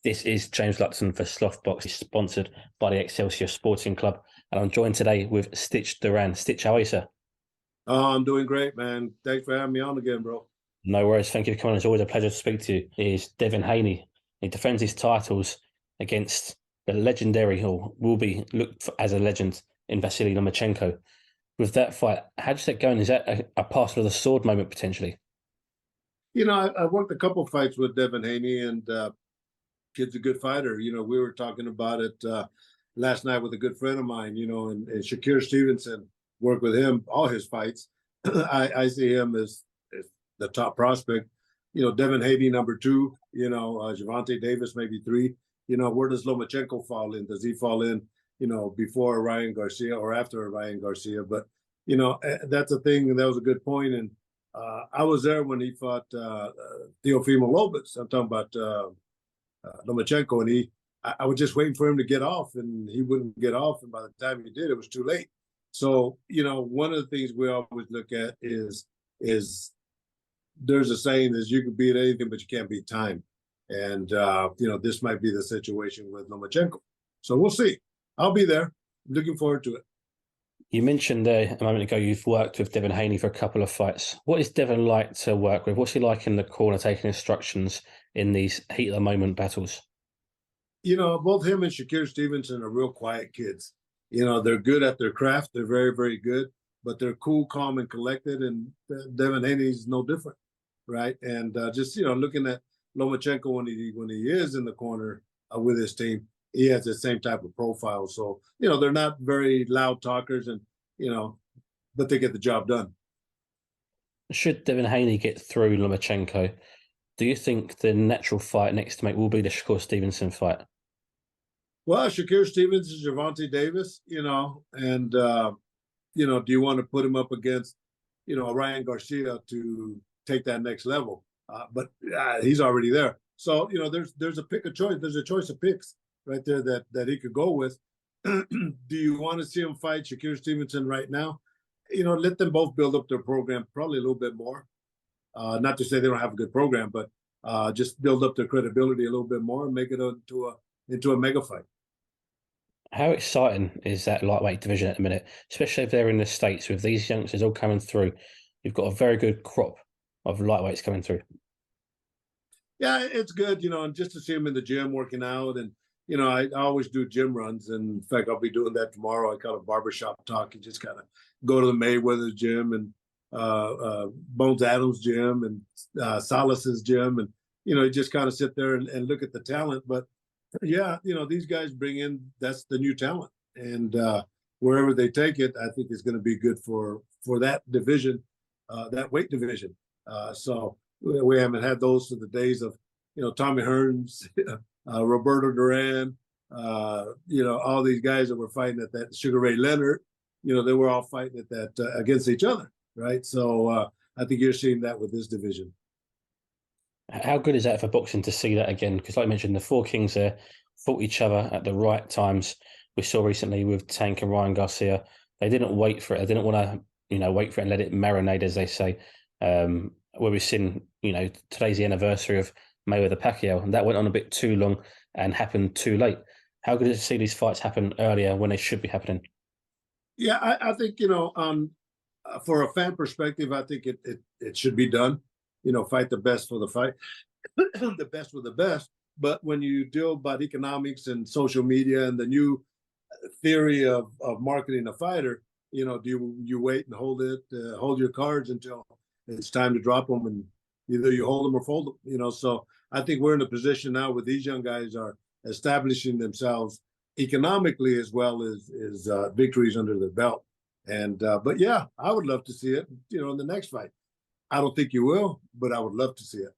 This is James Lupton for Slothbox, sponsored by the Excelsior Sporting Club. And I'm joined today with Stitch Duran. Stitch, how are you, sir? Oh, I'm doing great, man. Thanks for having me on again, bro. No worries. Thank you for coming. It's always a pleasure to speak to you. Is Devin Haney. He defends his titles against the legendary, or will be looked for as a legend, in Vasily Lomachenko. With that fight, how does that go? Is that a pass with a sword moment potentially? I worked a couple fights with Devin Haney, and kid's a good fighter. We were talking about it last night with a good friend of mine, and Shakur Stevenson worked with him, all his fights. I see him as the top prospect. Devin Haney, number two, Gervonta Davis, maybe three. Where does Lomachenko fall in? Does he fall in, before Ryan Garcia or after Ryan Garcia? But, that's a thing. That was a good point. And I was there when he fought Teofimo Lopez. I'm talking about Lomachenko, and I was just waiting for him to get off, and he wouldn't get off. And by the time he did, it was too late. So, one of the things we always look at is there's a saying is you can beat anything, but you can't beat time. And, this might be the situation with Lomachenko. So we'll see. I'll be there. I'm looking forward to it. You mentioned there a moment ago you've worked with Devin Haney for a couple of fights. What is Devin like to work with? What's he like in the corner taking instructions in these heat of the moment battles? Both him and Shakur Stevenson are real quiet kids. They're good at their craft. They're very, very good, but they're cool, calm, and collected. And Devin Haney's no different, right? And just looking at Lomachenko when he is in the corner with his team, he has the same type of profile. So they're not very loud talkers, and but they get the job done. Should Devin Haney get through Lomachenko, do you think the natural fight next to make will be the Shakur Stevenson fight? Well, Shakur Stevenson, Gervonta Davis, and do you want to put him up against, Ryan Garcia to take that next level? But he's already there. So there's a pick of choice. There's a choice of picks right there that he could go with. Do you want to see him fight Shakur Stevenson right now? Let them both build up their program probably a little bit more. Not to say they don't have a good program, but just build up their credibility a little bit more and make it into a mega fight. How exciting is that lightweight division at the minute, especially if they're in the States with these youngsters all coming through? You've got a very good crop of lightweights coming through. Yeah, it's good, and just to see him in the gym working out. And, I always do gym runs. And in fact, I'll be doing that tomorrow. I call it barbershop talk. You just kind of go to the Mayweather's gym and Bones Adams' gym and Salas's gym. And, you just kind of sit there and look at the talent. But yeah, these guys bring in, that's the new talent. And wherever they take it, I think is going to be good for that division, that weight division. So we haven't had those to the days of, Tommy Hearns, Roberto Duran, all these guys that were fighting at that, Sugar Ray Leonard, they were all fighting at that against each other, right? So I think you're seeing that with this division. How good is that for boxing to see that again? Because like I mentioned, the four kings there fought each other at the right times. We saw recently with Tank and Ryan Garcia, they didn't wait for it. They didn't want to, wait for it and let it marinate, as they say. Where we've seen, today's the anniversary of Mayweather Pacquiao, and that went on a bit too long and happened too late. How good is it to see these fights happen earlier when they should be happening? Yeah, I think, for a fan perspective, I think it should be done. Fight the best for the fight, the best with the best. But when you deal about economics and social media and the new theory of marketing a fighter, do you wait and hold your cards until it's time to drop them, and either you hold them or fold them, So I think we're in a position now where these young guys are establishing themselves economically as well as victories under their belt. And but yeah, I would love to see it, in the next fight. I don't think you will, but I would love to see it.